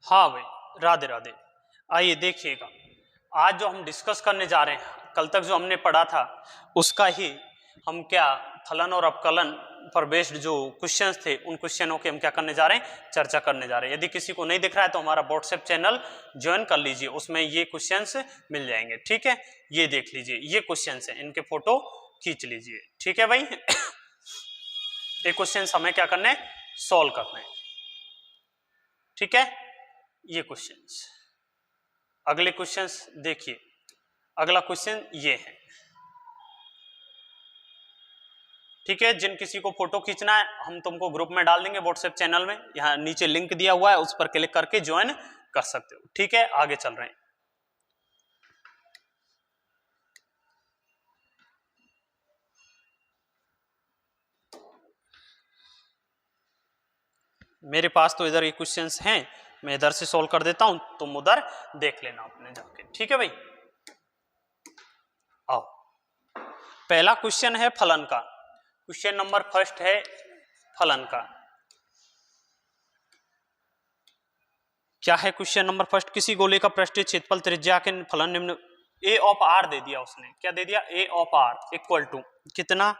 हाँ भाई, राधे राधे। आइए देखिएगा, आज जो हम डिस्कस करने जा रहे हैं, कल तक जो हमने पढ़ा था उसका ही हम क्या फलन और अपकलन पर बेस्ड जो क्वेश्चंस थे, उन क्वेश्चनों के हम क्या करने जा रहे हैं, चर्चा करने जा रहे हैं। यदि किसी को नहीं दिख रहा है तो हमारा व्हाट्सएप चैनल ज्वाइन कर लीजिए, उसमें ये क्वेश्चंस मिल जाएंगे। ठीक है, ये देख लीजिए, ये क्वेश्चंस हैं, इनके फोटो खींच लीजिए। ठीक है भाई, ये क्वेश्चन हमें क्या करने, सॉल्व करने। ठीक है, ये क्वेश्चंस। अगले क्वेश्चंस देखिए, अगला क्वेश्चन ये है। ठीक है, जिन किसी को फोटो खींचना है हम तुमको ग्रुप में डाल देंगे व्हाट्सएप चैनल में, यहाँ नीचे लिंक दिया हुआ है, उस पर क्लिक करके ज्वाइन कर सकते हो। ठीक है, आगे चल रहे हैं। मेरे पास तो इधर ये क्वेश्चंस हैं, मैं इधर से सॉल्व कर देता हूं, तुम उधर देख लेना अपने जाके। ठीक है भाई, आओ। पहला क्वेश्चन है फलन का। क्वेश्चन नंबर फर्स्ट है फलन का। क्या है क्वेश्चन नंबर फर्स्ट? किसी गोले का पृष्ठीय क्षेत्रफल त्रिज्या के फलन निम्न, ए ऑफ आर दे दिया उसने। क्या दे दिया? ए ऑफ आर इक्वल टू कितना,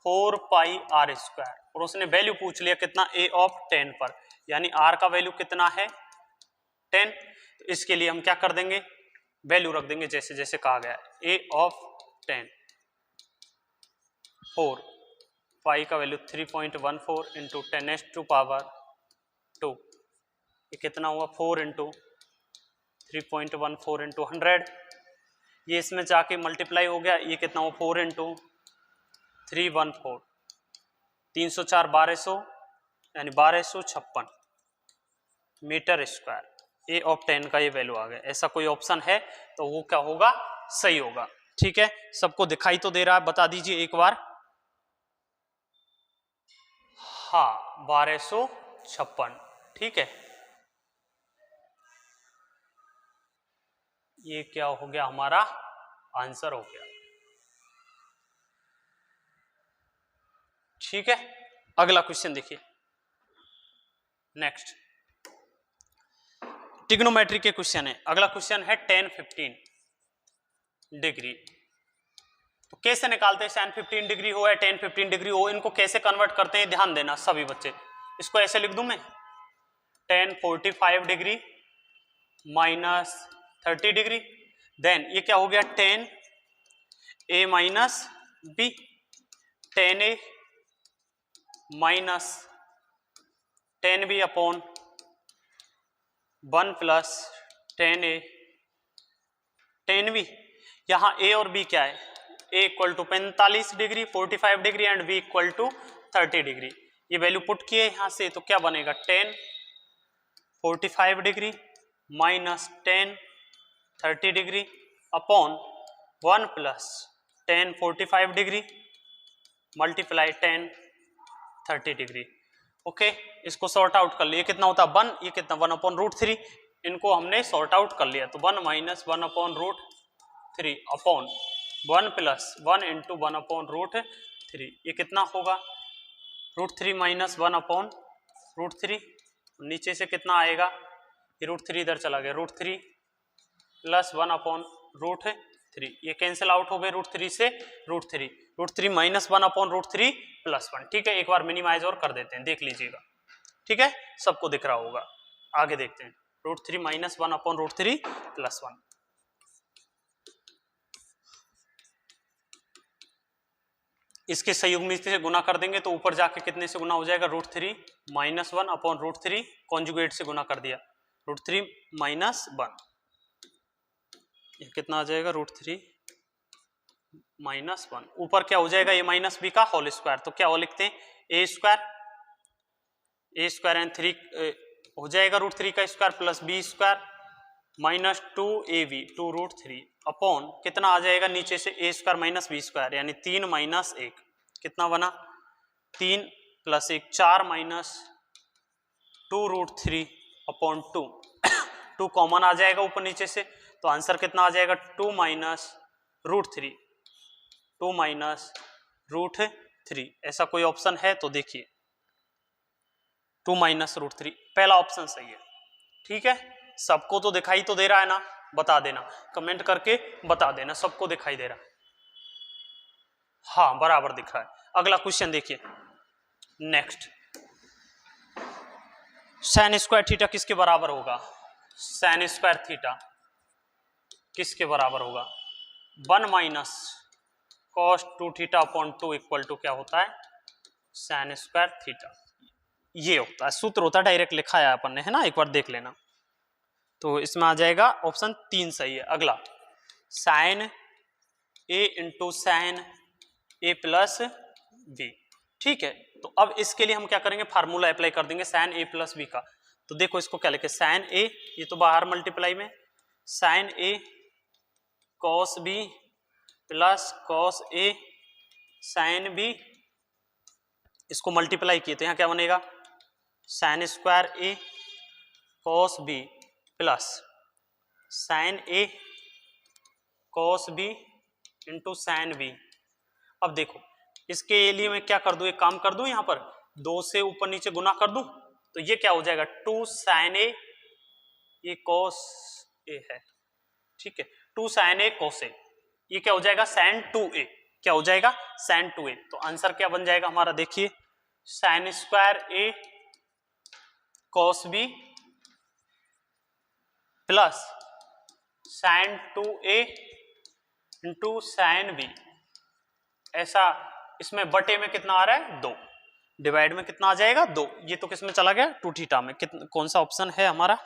4 पाई आर स्क्वायर, और उसने वैल्यू पूछ लिया कितना, ए ऑफ 10 पर, यानी आर का वैल्यू कितना है, 10। तो इसके लिए हम क्या कर देंगे, वैल्यू रख देंगे जैसे जैसे कहा गया है। ए ऑफ 10, 4 पाई का वैल्यू 3.14 इंटू 10⁻², ये कितना हुआ, 4 इंटू 3.14 इंटू 100, ये इसमें जाके मल्टीप्लाई हो गया, ये कितना हुआ, 4 इंटू 314, 304 1200, यानी 1256 मीटर स्क्वायर। ए ऑफ 10 का ये वैल्यू आ गया। ऐसा कोई ऑप्शन है तो वो क्या होगा, सही होगा। ठीक है, सबको दिखाई तो दे रहा है, बता दीजिए एक बार। हाँ, 1256। ठीक है, ये क्या हो गया, हमारा आंसर हो गया। ठीक है, अगला क्वेश्चन देखिए। नेक्स्ट ट्रिग्नोमेट्री के क्वेश्चन है। अगला क्वेश्चन है tan 15 डिग्री। तो कैसे निकालते हैं, tan 15 डिग्री हो या tan 15 डिग्री हो, इनको कैसे कन्वर्ट करते हैं, ध्यान देना सभी बच्चे। इसको ऐसे लिख दूं मैं, tan 45 degree minus 30 degree, then ये क्या हो गया, tan a minus B, tan a माइनस tan b upon 1 plus tan a tan b। यहां a और b क्या है, a equal to 45 degree 45 degree and b equal to 30 degree. ये वैल्यू पुट किए यहां से, तो क्या बनेगा, tan 45 degree minus tan 30 degree upon 1 plus tan 45 degree multiply tan 30 degree. Okay, इसको सॉर्ट आउट कर लिया, कितना होता है 1, ये कितना 1/√3, इनको हमने सॉर्ट आउट कर लिया, तो 1 माइनस 1/√3 अपॉन 1 प्लस 1 इंटू 1/√3, ये कितना होगा, √3 माइनस 1/√3, नीचे से कितना आएगा, ये √3 इधर चला गया, √3 प्लस 1/√3, ये कैंसिल आउट हो गए √3 से √3 माइनस 1/√3 प्लस 1। ठीक है, एक बार मिनिमाइज और कर देते हैं, देख लीजिएगा। ठीक है, सबको दिख रहा होगा। आगे देखते हैं, √3 माइनस 1/√3 प्लस 1। इसके संयुग्मी से गुना कर देंगे तो ऊपर जाके कितने से गुना हो जाएगा, √3 माइनस 1/√3 कॉन्जुगेट से गुना कर दिया, √3 माइनस 1, ये कितना आ जाएगा, √3 माइनस 1, ऊपर क्या हो जाएगा, a माइनस बी का होल स्क्वायर। तो क्या हो लिखते हैं, a स्क्वायर एंड 3 हो जाएगा √3 का square plus b square minus 2ab 2√3 upon कितना आ जाएगा नीचे से, a square minus b square, यानी 3 माइनस 1, कितना बना, 3 प्लस 1 4 माइनस 2√3 अपॉन 2 कॉमन आ जाएगा ऊपर नीचे से, तो आंसर कितना आ जाएगा, 2 माइनस √3। ऐसा कोई ऑप्शन है तो देखिए, 2 माइनस √3, पहला ऑप्शन सही है। ठीक है, सबको तो दिखाई तो दे रहा है ना, बता देना, कमेंट करके बता देना सबको दिखाई दे रहा है। हाँ बराबर दिख रहा है। अगला क्वेश्चन देखिए नेक्स्ट, साइन स्क्वायर थीटा किसके बराबर होगा? साइन स्क्वायर थीटा किसके बराबर होगा? 1 minus cos 2 theta upon 2 equal to क्या होता है? Sine square theta. ये होता है, सूत्र होता है, डायरेक्ट लिखा है अपन ने, है ना, एक बार देख लेना। तो इसमें आ जाएगा ऑप्शन 3 सही है। अगला साइन ए इंटू साइन ए प्लस बी, ठीक है। तो अब इसके लिए हम क्या करेंगे, फार्मूला अप्लाई कर देंगे साइन ए प्लस बी का। तो देखो इसको क्या लिखे, साइन ए, ये तो बाहर मल्टीप्लाई में, sine A cos B plus cos A sine B, इसको मल्टीप्लाई किए तो यहाँ क्या बनेगा, sine square A cos B plus sine A cos B into sine B. अब देखो इसके लिए मैं क्या कर दूं, एक काम कर दूं, यहाँ पर 2 से ऊपर नीचे गुना कर दूं, तो ये क्या हो जाएगा 2 साइन ए, ये कॉस ए है, ठीक है, 2 साइन ए कॉस ए, ये क्या हो जाएगा साइन 2a, क्या हो जाएगा साइन 2a। तो आंसर क्या बन जाएगा हमारा, देखिए sine square A cos B plus sine 2a into sine B. ऐसा इसमें बटे में कितना आ रहा है 2, डिवाइड में कितना आ जाएगा 2, ये तो किस में चला गया 2 थीटा में। कौन सा ऑप्शन है हमारा,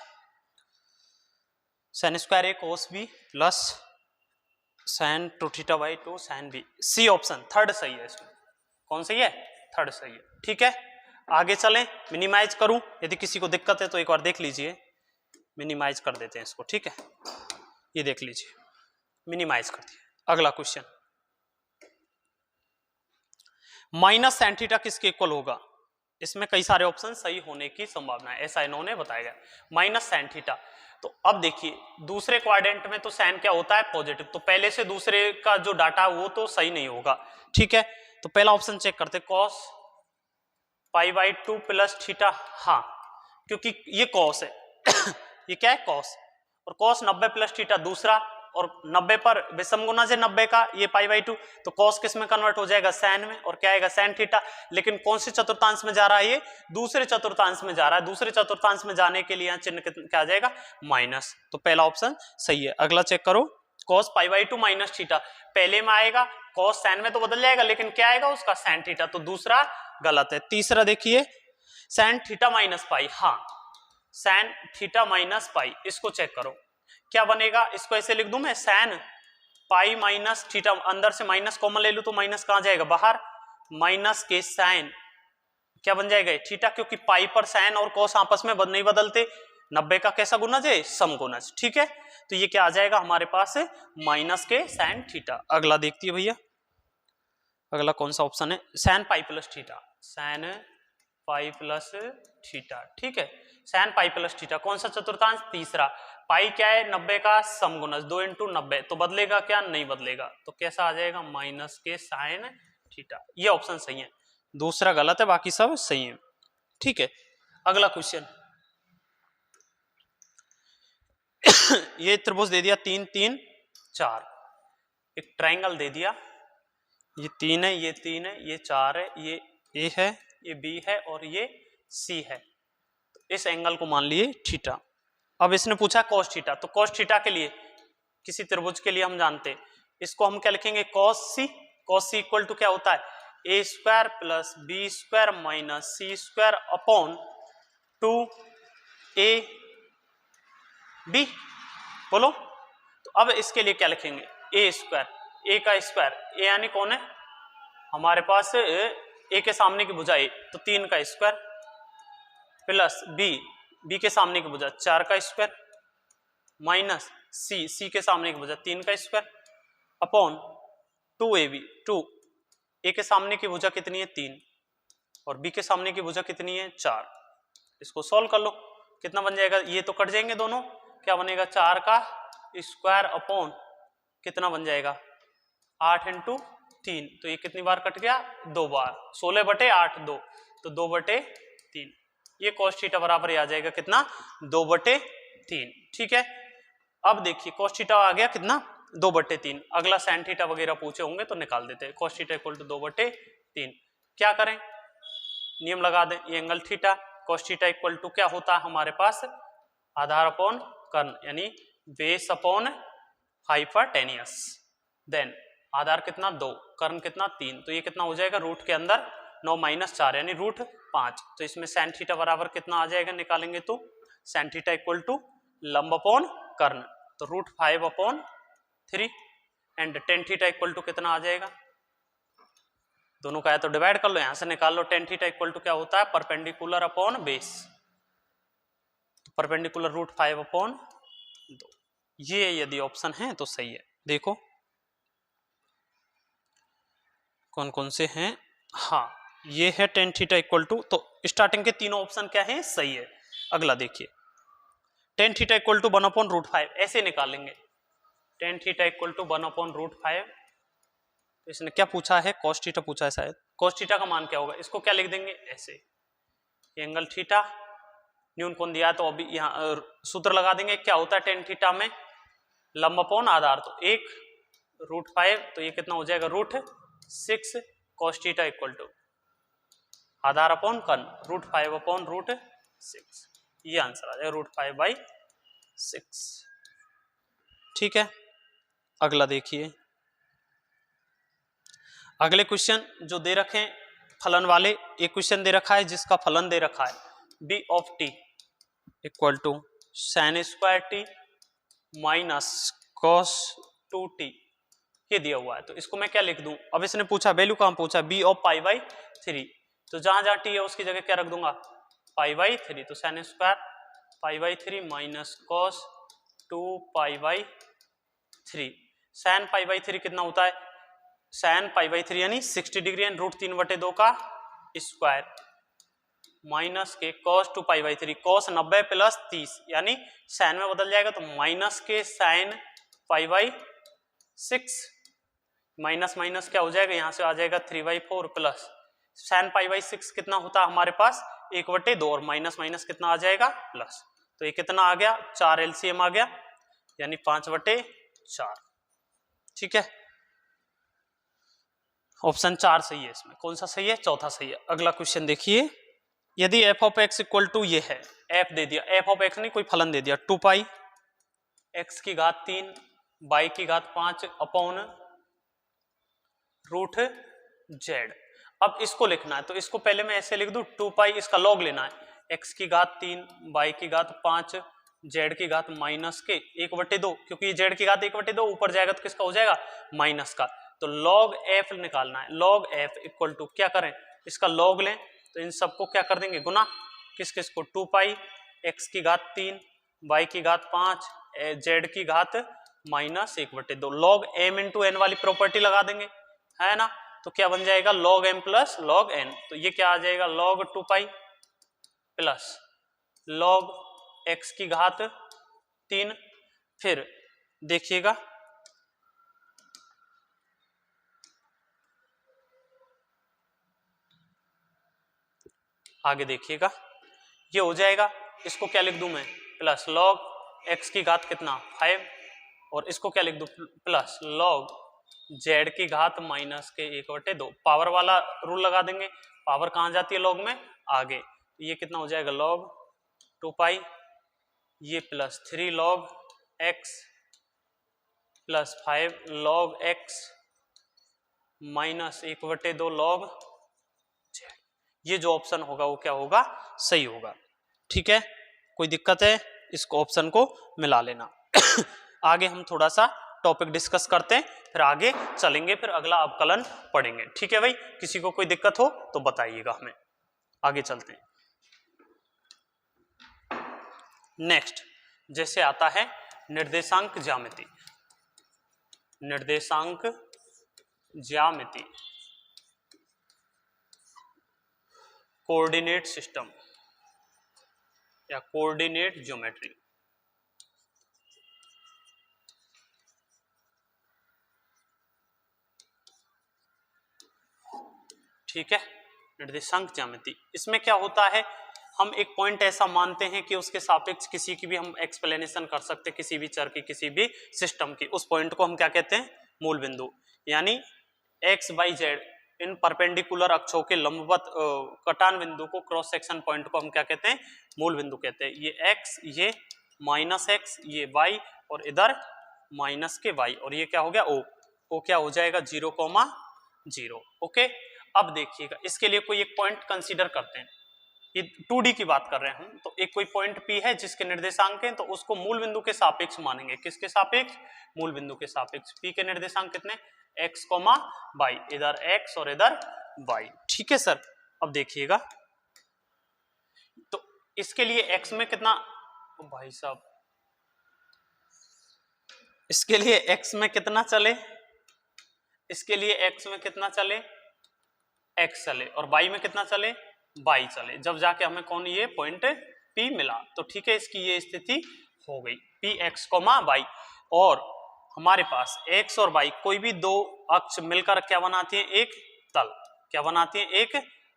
sine square A cos B plus sine 2 theta by 2 sine B, C option third सही है। इसमें कौन सही है, थर्ड सही है, ठीक है। आगे चलें, मिनिमाइज करूं, यदि किसी को दिक्कत है तो एक बार देख लीजिए, मिनिमाइज कर देते हैं इसको, ठीक है, ये देख लीजिए मिनिमाइज कर दिया। अगला क्वेश्चन, माइनस साइन थीटा किसके इक्वल होगा? इसमें कई सारे ऑप्शन सही होने की संभावना है, ऐसा इन्होंने बताया गया, माइनस साइन थीटा। तो अब देखिए दूसरे क्वाड्रेंट में तो साइन क्या होता है पॉजिटिव, तो पहले से दूसरे का जो डाटा वो तो सही नहीं होगा, ठीक है। तो पहला ऑप्शन चेक करते, cos pi by 2 plus theta, हाँ क्योंकि ये कॉस है ये क्या है कॉस, और कॉस 90 प्लस थीटा दूसरा, और 90 पर विषम गुना से 90 का ये पाई बाई 2, तो कॉस किस में कन्वर्ट हो जाएगा साइन में, और क्या आएगा साइन थीटा। लेकिन कौन से चतुर्थांश में जा रहा है, ये दूसरे चतुर्थांश में जा रहा है, दूसरे चतुर्थांश में जाने के लिए यहाँ चिन्ह क्या आ जाएगा माइनस, तो पहला ऑप्शन सही है। अगला चेक करो, cos pi by 2 minus theta, पहले में आएगा कॉस साइन में तो बदल जाएगा, लेकिन क्या आएगा उसका साइन थीटा, तो दूसरा गलत है। तीसरा देखिए साइन थीटा माइनस पाई, हाँ साइन थीटा माइनस पाई, इसको चेक करो क्या बनेगा, इसको ऐसे लिख दूं मैं, साइन पाई माइनस थीटा, अंदर से माइनस कॉमन ले लूं तो माइनस कहां जाएगा बाहर, माइनस के साइन क्या बन जाएगा थीटा, क्योंकि पाई पर साइन और कॉस आपस में नहीं बदलते, 90 का कैसा गुणज है समगुणज, ठीक है। तो ये क्या आ जाएगा हमारे पास माइनस के साइन थीटा। अगला देखती है भैया, अगला कौन सा ऑप्शन है, sine pi plus theta, sine pi plus theta, ठीक है, साइन पाई प्लस थीटा, कौन सा चतुर्थांश तीसरा, पाई क्या है 90 का समगुणज 2 इंटू 90, तो बदलेगा क्या, नहीं बदलेगा, तो कैसा आ जाएगा माइनस के साइन थीटा, ये ऑप्शन सही है, दूसरा गलत है, बाकी सब सही है, ठीक है। अगला क्वेश्चन ये त्रिभुज दे दिया 3 3 4, एक ट्रायंगल दे दिया, ये 3 है, ये 3 है, ये 4 है, ये ए है, ये बी है और ये सी है, तो इस एंगल को मान लिए थीटा। अब इसने पूछा कॉस थीटा, तो कॉस थीटा के लिए किसी त्रिभुज के लिए हम जानते हैं, इसको हम क्या लिखेंगे कॉस सी इक्वल टू क्या होता है A square plus B square minus C square upon 2 A B, बोलो। तो अब इसके लिए क्या लिखेंगे ए स्क्वायर, ए का स्क्वायर, ए यानी कौन है हमारे पास ए के सामने की भुजा ए, तो 3 का स्क्वायर प्लस बी के सामने की भुजा 4 का स्क्वायर माइनस सी के सामने की भुजा 3 का स्क्वायर अपॉन 2ab, 2 ए के सामने की भुजा कितनी है 3 और बी के सामने की भुजा कितनी है 4, इसको सॉल्व कर लो कितना बन जाएगा, ये तो कट जाएंगे दोनों, क्या बनेगा 4 का स्क्वायर अपॉन कितना बन जाएगा 8 इंटू 3, तो ये कितनी बार कट गया 2 बार, 16/8 2, तो 2/3, ये cos थीटा बराबर आ जाएगा कितना 2/3, 3, ठीक है। अब देखिए cos थीटा आ गया कितना 2/3, अगला sin थीटा वगैरह पूछे होंगे तो निकाल देते हैं। cos थीटा इक्वल टू 2/3, क्या करें नियम लगा दें, ये angle theta, cos theta equal to क्या होता है हमारे पास आधार अपॉन कर्ण यानी बेस अपॉन हाइपोटेनियस, देन आधार कितना 2, कर्ण कितना 3, तो ये कितना हो जाएगा रूट के अंदर 9 - 4 यानी √5, तो इसमें sin थीटा बराबर कितना आ जाएगा निकालेंगे तो sin थीटा इक्वल टू लंब अपॉन कर्ण, तो √5/3 and tan theta equal to कितना आ जाएगा, दोनों का है तो डिवाइड कर लो, यहां से निकाल लो। tan थीटा इक्वल टू क्या होता है परपेंडिकुलर अपॉन बेस, तो परपेंडिकुलर √5/2, ये यदि ऑप्शन है तो सही है। देखो कौन कौन से हैं, हाँ ये है tan थीटा इक्वल टू, तो स्टार्टिंग के तीनों ऑप्शन क्या है सही है। अगला देखिए tan थीटा इक्वल टू 1/√5 ऐसे निकालेंगे, tan थीटा इक्वल टू 1/√5, तो इसने क्या पूछा है cos थीटा पूछा है शायद, cos थीटा का मान क्या होगा, इसको क्या लिख देंगे ऐसे, एंगल थीटा न्यून कोण दिया है तो अभी यहाँ सूत्र लगा देंगे, क्या होता है tan थीटा में लंब अपॉन आधार, तो 1√5, तो ये कितना हो जाएगा √6, cos थीटा इक्वल टू आधार अपॉन कर्ण √5/√6, ये आंसर आ जाएगा √5/6, ठीक है। अगला देखिए, अगले क्वेश्चन जो दे रखे हैं फलन वाले, एक क्वेश्चन दे रखा है जिसका फलन दे रखा है b of t equal to sin square t minus cos 2t, ये दिया हुआ है, तो इसको मैं क्या लिख दूं, अब इसने पूछा वैल्यू कहां पूछा b ऑफ π/3, तो जहां जहां t है उसकी जगह क्या रख दूंगा π/3, तो sin square π/3 minus cos 2π/3, sin π/3 कितना होता है sin π/3 यानी 60 डिग्री एंड √3/2 का स्क्वायर माइनस के cos 2π/3, cos 90 प्लस 30 यानी sin में बदल जाएगा तो माइनस के sin π/6, माइनस माइनस क्या हो जाएगा यहाँ से आ जाएगा 3/4 प्लस sin π/6 कितना होता है हमारे पास 1/2 और माइनस माइनस कितना आ जाएगा प्लस, तो ये कितना आ गया 4 LCM आ गया यानी 5/4, ठीक है। ऑप्शन 4 सही है, इसमें कौन सा सही है चौथा सही है। अगला क्वेश्चन देखिए, यदि f of x equal to ये है, f दे दिया, f ऑफ x नहीं कोई फलन दे दिया 2π x की घात 3 y की घात 5 अपॉन √z, अब इसको लिखना है तो इसको पहले मैं ऐसे लिख दूं 2π, इसका लॉग लेना है x की घात 3 y की घात 5 z की घात माइनस के 1/2, क्योंकि z की घात 1/2 ऊपर जाएगा तो किसका हो जाएगा माइनस का, तो log f निकालना है, log f इक्वल टू क्या करें इसका लॉग लें, तो इन सबको क्या कर देंगे गुना, किस किस को 2π x की घात 3 y की घात 5 z की घात minus 1/2, log m into n वाली प्रॉपर्टी लगा देंगे है ना, तो क्या बन जाएगा log m plus log n, तो ये क्या आ जाएगा log 2π प्लस log x की घात 3, फिर देखिएगा आगे देखिएगा ये हो जाएगा, इसको क्या लिख दूं मैं प्लस log x की घात कितना 5, और इसको क्या लिख दूं प्लस log z की घात माइनस के 1/2, पावर वाला रूल लगा देंगे, पावर कहां जाती है log में आगे, ये कितना हो जाएगा log 2π, ये plus 3 log x plus 5 log x minus 1/2 log z, ये जो ऑप्शन होगा वो क्या होगा सही होगा, ठीक है। कोई दिक्कत है इसको ऑप्शन को मिला लेना। आगे हम थोड़ा सा टॉपिक डिस्कस करते हैं, फिर आगे चलेंगे, फिर अगला अवकलन पढ़ेंगे, ठीक है भाई। किसी को कोई दिक्कत हो तो बताइएगा हमें, आगे चलते हैं। नेक्स्ट जैसे आता है निर्देशांक ज्यामिति, निर्देशांक ज्यामिति कोऑर्डिनेट सिस्टम या कोऑर्डिनेट ज्योमेट्री, ठीक है। निर्देशांक ज्यामिति, इसमें क्या होता है हम एक पॉइंट ऐसा मानते हैं कि उसके सापेक्ष किसी की भी हम एक्सप्लेनेशन कर सकते हैं, किसी भी चर की, किसी भी सिस्टम की, उस पॉइंट को हम क्या कहते हैं? मूल बिंदु। यानी एक्स वाई जेड इन परपेंडिकुलर अक्षों के लंबवत कटान बिंदु को, क्रॉस सेक्शन पॉइंट को हम क्या कहते हैं? मूल बिंदु कहते हैं। ये एक्स, ये माइनस एक्स, ये वाई, और इधर माइनस के वाई, और ये क्या हो गया? ओ। ओ क्या हो जाएगा? 0,0। ओके, अब देखिएगा इसके लिए कोई एक पॉइंट कंसीडर करते हैं। ये 2D की बात कर रहे हैं हम, तो एक कोई पॉइंट P है जिसके निर्देशांक हैं, तो उसको मूल बिंदु के सापेक्ष मानेंगे। किसके सापेक्ष? मूल बिंदु के सापेक्ष। P के निर्देशांक कितने? x, y, इधर x और इधर y। ठीक है सर। अब देखिएगा तो इसके लिए x में कितना, भाई साहब इसके लिए x में कितना चले? इसके लिए x में कितना चले? x चले, और y में कितना चले? y चले। जब जाके हमें कौन ये पॉइंट P मिला, तो ठीक है, इसकी ये स्थिति हो गई P x, y, और हमारे पास x और y कोई भी दो अक्ष मिलकर क्या बनाती हैं? एक तल। क्या बनाती हैं? एक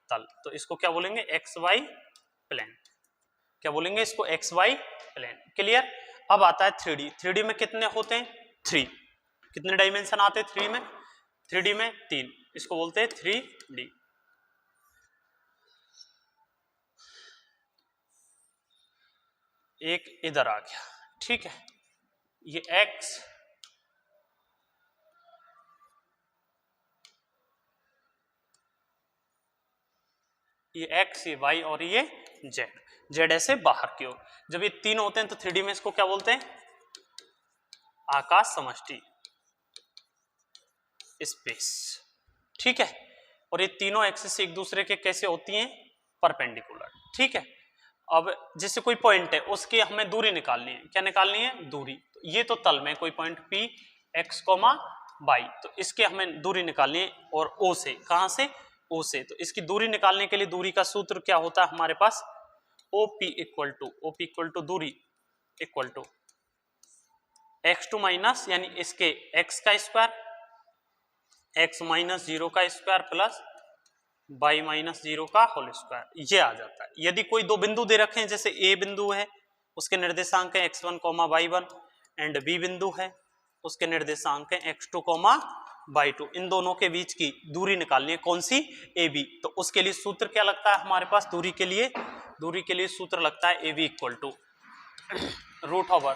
तल। तो इसको क्या बोलेंगे? xy plane. क्या बोलेंगे इसको? xy plane. क्लियर? अब आता है 3D। 3D में कितने होते हैं? 3। कितने डायमेंशन आते हैं 3 में? 3D में 3। इसको बोलते हैं 3D। एक इधर आ गया, ठीक है, ये x, ये x, ये y और ये z। z ऐसे बाहर की ओर। जब ये तीन होते हैं तो 3D में इसको क्या बोलते हैं? आकाश समष्टि, स्पेस। ठीक है, और ये तीनों एक्सिस एक दूसरे के कैसे होती हैं? परपेंडिकुलर। ठीक है, अब जैसे कोई पॉइंट है उसकी हमें दूरी निकालनी है। क्या निकालनी है? दूरी। तो ये तो तल में कोई पॉइंट P x, y, तो इसके हमें दूरी निकालनी है, और O से। कहां से? O से। तो इसकी दूरी निकालने के लिए दूरी का सूत्र क्या होता है हमारे पास? OP इक्वल टू दूरी इक्वल टू x2 माइनस, यानी इसके x का स्क्वायर, x माइनस 0 का स्क्वायर प्लस y माइनस 0 का होल स्क्वायर। ये आ जाता है। यदि कोई दो बिंदु दे रखे हैं, जैसे A बिंदु है, उसके निर्देशांक है x1, y1, एंड B बिंदु है, उसके निर्देशांक है x2, y2, इन दोनों के बीच की दूरी निकालनी है। कौन सी? AB। तो उसके लिए सूत्र क्या लगता है हमारे पास? दूरी के लिए सूत्र लगता है AB equal to root over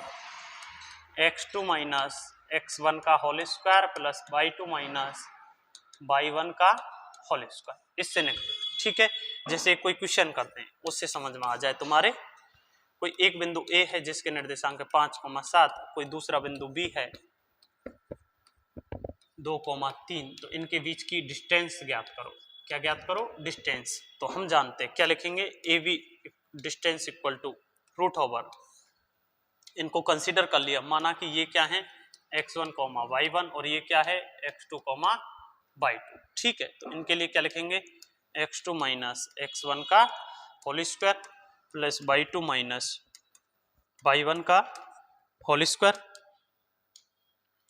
x2 minus x1 का whole square plus y2 minus y1 का होल स्क्वायर। इससे निकल, ठीक है, जैसे कोई क्वेश्चन करते हैं उससे समझ में आ जाए तुम्हारे। कोई एक बिंदु A है जिसके निर्देशांक 5,7, कोई दूसरा बिंदु B है 2,3, तो इनके बीच की डिस्टेंस ज्ञात करो। क्या ज्ञात करो? डिस्टेंस। तो हम जानते हैं, क्या लिखेंगे? AB distance equal to root over, इनको कंसीडर कर लिया, माना कि ये क्या है? x1, y1, और ये क्या है? x2, y2। ठीक है, तो इनके लिए क्या लिखेंगे? x2 माइनस x1 का whole square plus y2 minus y1 का होल स्क्वायर।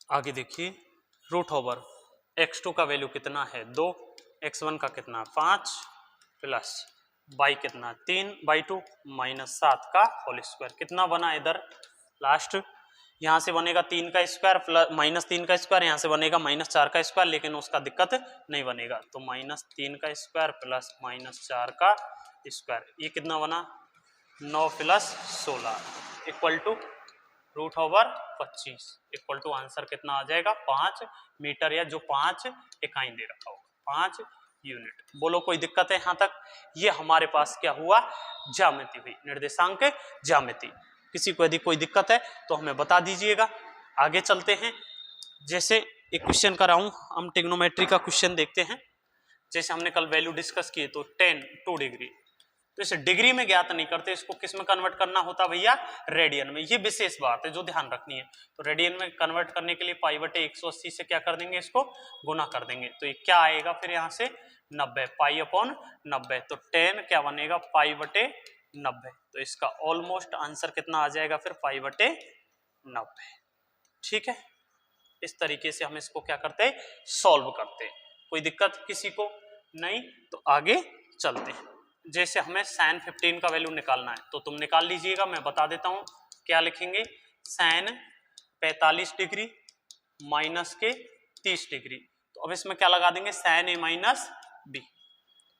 आगे देखिए, रूट ओवर x2 का वैल्यू कितना है? 2, x1 का कितना? 5, प्लस y कितना? 3, y2 माइनस 7 का होल स्क्वायर। कितना बना इधर? लास्ट यहाँ से बनेगा 3 का स्क्वायर प्लस माइनस 3 का स्क्वायर, यहाँ से बनेगा माइनस 4 का स्क्वायर, लेकिन उसका दिक्कत नहीं बनेगा। तो माइनस 3 का स्क्वायर प्लस माइनस 4 का स्क्वायर, ये कितना बना? 9 plus 16 equal to root over 25 equal to answer कितना आ जाएगा? 5 मीटर, या जो 5 इकाई दे रखा होगा, 5 यूनिट। बोलो कोई दिक्कत है यहाँ तक? ये हमारे पास क्या हुआ? ज्यामिति हुई, निर्देशांक ज्यामिति। किसी को यदि कोई दिक्कत है तो हमें बता दीजिएगा। आगे चलते हैं। जैसे एक क्वेश्चन कर रहा हूं, हम ट्रिग्नोमेट्री का क्वेश्चन देखते हैं। जैसे हमने कल वैल्यू डिस्कस किए, तो 10 2 डिग्री, तो इसे डिग्री में ज्ञात नहीं करते, इसको किस में कन्वर्ट करना होता भैया? रेडियन में। ये विशेष बात है जो ध्यान रखनी है। तो रेडियन में कन्वर्ट करने के लिए π/180 से क्या कर देंगे? इसको गुना कर देंगे। तो ये क्या आएगा फिर यहाँ से? 90, π/90। तो 10 क्या बनेगा? π/90। तो इसका ऑलमोस्ट आंसर कितना आ जाएगा फिर? π/90। ठीक है, इस तरीके से हम इसको क्या करते हैं? सॉल्व करते हैं। कोई दिक्कत किसी को नहीं? तो आगे चलते हैं। जैसे हमें sin 15 का वैल्यू निकालना है तो तुम निकाल लीजिएगा, मैं बता देता हूं क्या लिखेंगे। sin 45 डिग्री माइनस के 30 डिग्री, तो अब इसमें क्या लगा देंगे, sin a माइनस बी।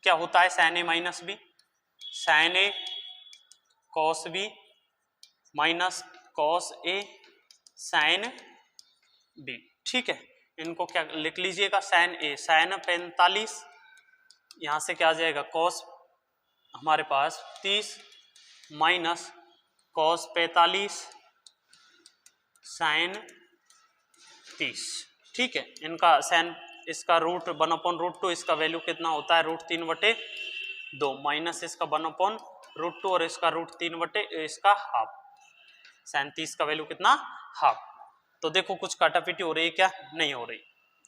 क्या होता है sin a minus B, sin a cos b minus cos a sin b। ठीक है, इनको क्या लिख लीजिएगा, sin a sin 45, यहां से क्या आ जाएगा cos हमारे पास 30 माइनस cos 45 sin 30। ठीक है, इनका sin इसका रूट 1/√2, इसका वैल्यू कितना होता है √3/2 माइनस इसका 1/√2 और इसका √3 इसका हाफ, sin 30 का वैल्यू कितना हाफ। तो देखो कुछ काटापीटी हो रही है क्या, नहीं हो रही।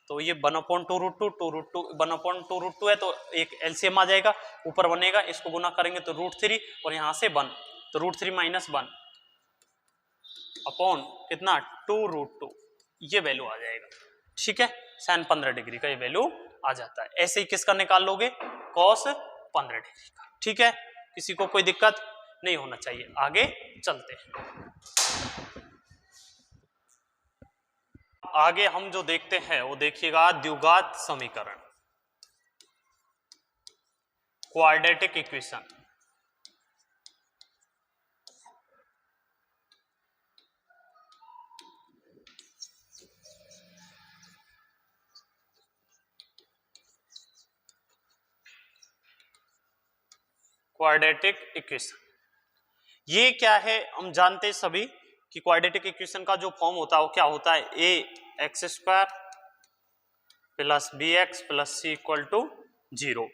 तो ये 1/2√2 1/2√2 है तो एक एलसीएम आ जाएगा, ऊपर बनेगा, इसको गुना करेंगे तो √3 और यहां से 1, तो √3 - 1 अपॉन कितना 2√2, ये वैल्यू आ जाएगा। ठीक है, sin 15 डिग्री का ये वैल्यू आ जाता है। ऐसे ही किसका निकाल लोगे, cos 15 डिग्री का। ठीक है, किसी को कोई दिक्कत नहीं होना चाहिए। आगे चलते हैं। आगे हम जो देखते हैं वो देखिएगा द्विघात समीकरण, क्वाड्रेटिक इक्वेशन। क्वाड्रेटिक इक्वेशन ये क्या है, हम जानते हैं सभी कि क्वाड्रेटिक इक्वेशन का जो फॉर्म होता है वो क्या होता है, ax² + bx + c = 0।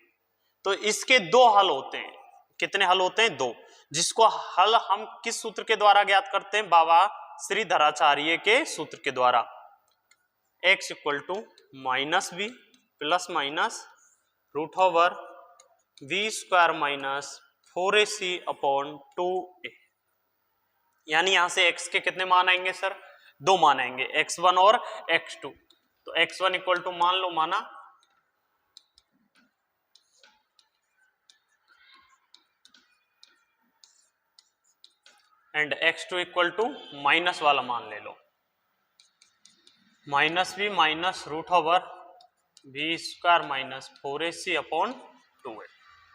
तो इसके दो हल होते हैं, कितने हल होते हैं, दो, जिसको हल हम किस सूत्र के द्वारा ज्ञात करते हैं, बाबा श्रीधराचार्य के सूत्र के द्वारा। x = -b ±√v² - 4ac/2a। यानी यहां से x के कितने मान आएंगे सर, दो मान आएंगे, x1 और x2। तो x1 = मान लो माना एंड x2 = माइनस वाला मान ले लो, -b -√v² - 4ac/2a।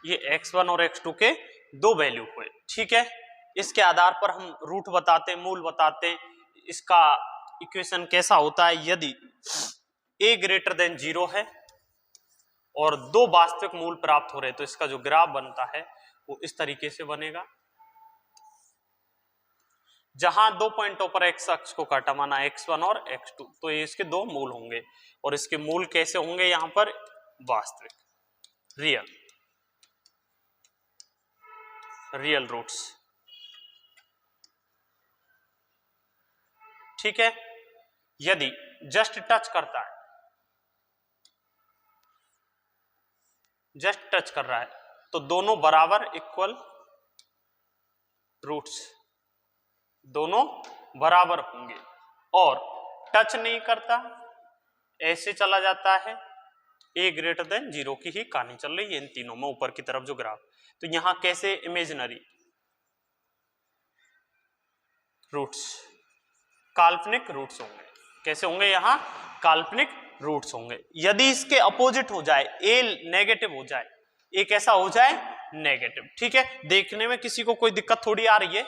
ये x1 और x2 के दो वैल्यू हुए। ठीक है, इसके आधार पर हम रूट बताते हैं, मूल बताते हैं। इसका इक्वेशन कैसा होता है, यदि a > 0 है और दो वास्तविक मूल प्राप्त हो रहे तो इसका जो ग्राफ बनता है वो इस तरीके से बनेगा, जहां दो पॉइंटों पर x अक्ष को काटा, माना x1 और x2, तो ये इसके दो मूल होंगे और इसके मूल कैसे होंगे, यहां पर वास्तविक रियल रूट्स। ठीक है, यदि जस्ट टच करता है, जस्ट टच कर रहा है तो दोनों बराबर इक्वल रूट्स, दोनों बराबर होंगे। और टच नहीं करता, ऐसे चला जाता है, a > 0 की ही कहानी चल रही है इन तीनों में, ऊपर की तरफ जो ग्राफ। तो यहां कैसे इमेजिनरी रूट्स, काल्पनिक रूट्स होंगे। कैसे होंगे, यहां काल्पनिक रूट्स होंगे। यदि इसके अपोजिट हो जाए, a नेगेटिव हो जाए, a कैसा हो जाए, नेगेटिव। ठीक है, देखने में किसी को कोई दिक्कत थोड़ी आ रही है।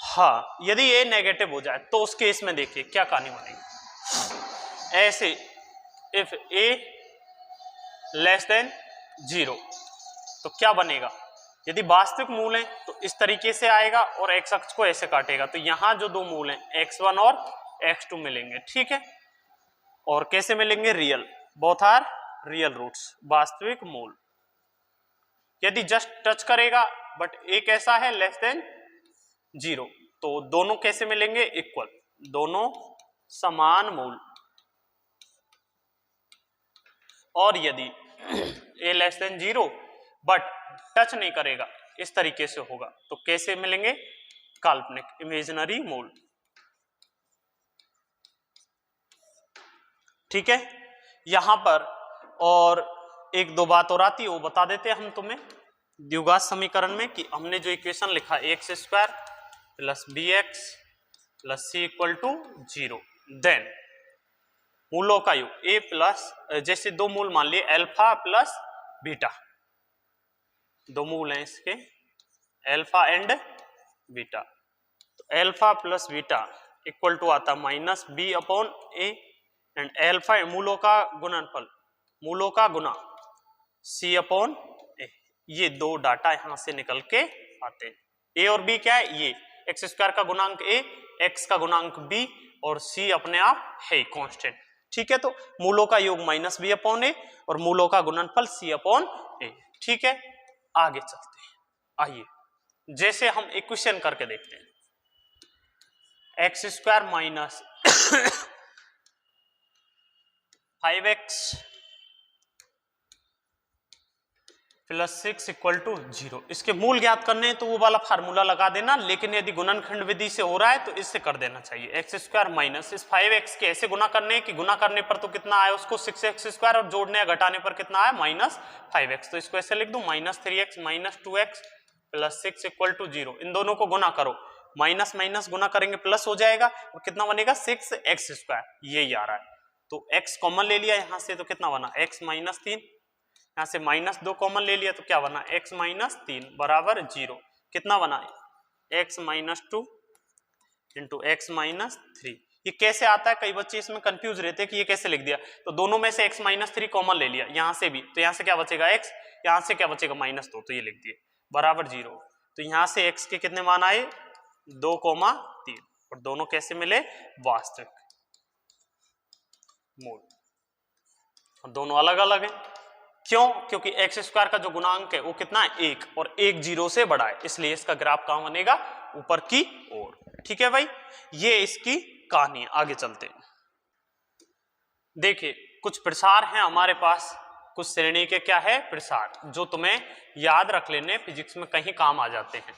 हाँ, यदि a नेगेटिव हो जाए तो उस केस में देखिए क्या कहानी बनेगी। ऐसे इफ a << 0 तो क्या बनेगा, यदि वास्तविक मूल है तो इस तरीके से आएगा और x अक्ष को ऐसे काटेगा, तो यहां जो दो मूल हैं x1 और x2 मिलेंगे। ठीक है, और कैसे मिलेंगे, real, both are real roots, वास्तविक मूल। यदि जस्ट टच करेगा बट a कैसा है, << 0, तो दोनों कैसे मिलेंगे, इक्वल, दोनों समान मूल। और यदि a << 0 बट टच नहीं करेगा, इस तरीके से होगा, तो कैसे मिलेंगे, काल्पनिक, इमेजिनरी मूल। ठीक है, यहां पर और एक दो बात और आती है वो बता देते हैं हम तुम्हें द्विघात समीकरण में कि हमने जो इक्वेशन लिखा X square plus B X plus C equal to 0, then मूलों का योग ए प्लस, जैसे दो मूल मान लिए अल्फा प्लस बीटा, दो मूल हैं इसके अल्फा एंड बीटा, तो alpha plus beta equal to आता minus B upon A and alpha मूलों का गुणनफल, मूलों का गुना सी अपॉन ए। ये दो डाटा यहां से निकल के आते हैं। ए और बी क्या है, ये एक्स स्क्वायर का गुणांक ए, एक्स का गुणांक बी और सी अपने आप है कांस्टेंट। ठीक है, तो मूलों का योग माइनस बी अपॉन ए और मूलों का गुणनफल सी अपॉन ए। ठीक है, आगे चलते हैं। आइए जैसे हम इक्वेशन करके देखते हैं, x square minus 5x plus 6 equal to 0। इसके मूल ज्ञात करने हैं तो वो वाला फार्मूला लगा देना, लेकिन यदि गुणनखंड विधि से हो रहा है तो इससे कर देना चाहिए। एक्स स्क्वायर माइनस इस 5x के ऐसे गुना करने हैं कि गुना करने पर तो कितना आया उसको 6x स्क्वायर और जोड़ने या घटाने पर कितना आया माइनस 5x। तो इसको ऐसे लिख दूं minus 3x minus 2x plus 6 equal to 0। इन दोनों को गुना करो, माइनस माइनस गुना करेंगे प्लस हो जाएगा और कितना बनेगा 6x स्क्वायर, यही आ रहा है। तो x कॉमन ले लिया यहां से तो कितना बना x माइनस 3, यहां से माइनस 2 कॉमन ले लिया तो क्या बना x माइनस 3 बराबर 0। कितना बना x minus 2 into x minus 3। ये कैसे आता है, कई बच्चे इसमें कंफ्यूज रहते हैं कि ये कैसे लिख दिया। तो दोनों में से x माइनस 3 कॉमन ले लिया यहां से भी, तो यहां से क्या बचेगा x, यहां से क्या बचेगा माइनस 2, तो ये लिख दिए बराबर 0। तो यहां से x के कितने मान आए 2,3 और दोनों कैसे मिले वास्तविक मूल, और दोनों अलग अलग हैं। क्यों, क्योंकि एक्स स्क्वायर का जो गुणांक है वो कितना है 1 और 1 0 से बड़ा है, इसलिए इसका ग्राफ कहां बनेगा ऊपर की ओर। ठीक है भाई, ये इसकी कहानी है। आगे चलते हैं, देखिए कुछ प्रसार हैं हमारे पास, कुछ श्रेणी के क्या है प्रसार, जो तुम्हें याद रख लेने फिजिक्स में कहीं काम आ जाते हैं।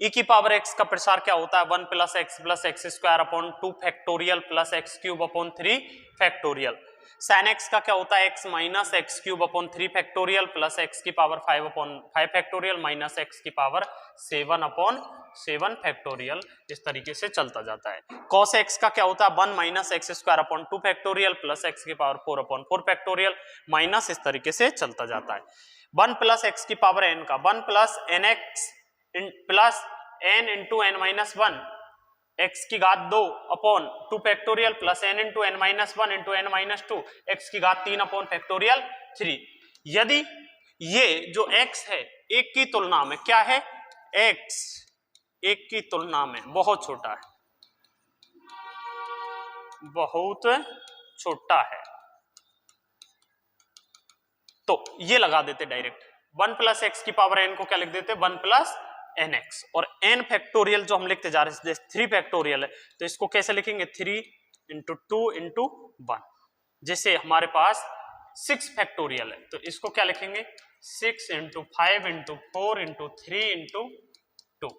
e की पावर x का प्रसार क्या होता है 1 plus X square upon 2 factorial plus X cube upon 3 factorial. Sine x का क्या होता है x minus X cube upon 3 factorial plus x की power 5 upon 5 factorial minus X की पावर 7 अपॉन 7 फैक्टोरियल। इस तरीके से चलता जाता है। cos x का क्या होता है 1 minus x square upon 2 factorial plus x की पावर 4 अपॉन 4 फैक्टोरियल माइनस, इस तरीके से चलता जाता है। 1 प्लस एक्स की पावर n का 1 plus n x plus n into n minus 1 x की घात 2 upon 2 factorial plus n into n minus 1 into n minus 2 x की घात 3 अपॉन फैक्टोरियल 3। यदि ये जो x है एक की तुलना में क्या है, x एक की तुलना में बहुत छोटा है, बहुत छोटा है, तो ये लगा देते डायरेक्ट 1 प्लस एक्स की पावर n को क्या लिख देते 1 प्लस एन एक्स, और n फैक्टोरियल जो हम लिखते जा रहे हैं जैसे 3 फैक्टोरियल है तो इसको कैसे लिखेंगे 3 इंटू 2 इंटू 1। जैसे हमारे पास 6 फैक्टोरियल है तो इसको क्या लिखेंगे 6 into 5 into 4 into 3 into 2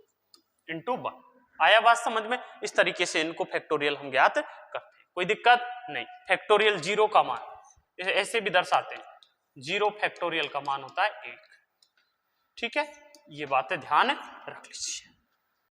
into 1। आया बात समझ में, इस तरीके से इनको फैक्टोरियल हम ज्ञात करते हैं, कोई दिक्कत नहीं। फैक्टोरियल 0 का मान ऐसे भी दर्शाते हैं, 0 फैक्टोरियल का मान होता है 1। ठीक है, ये बातें ध्यान रख लीजिए।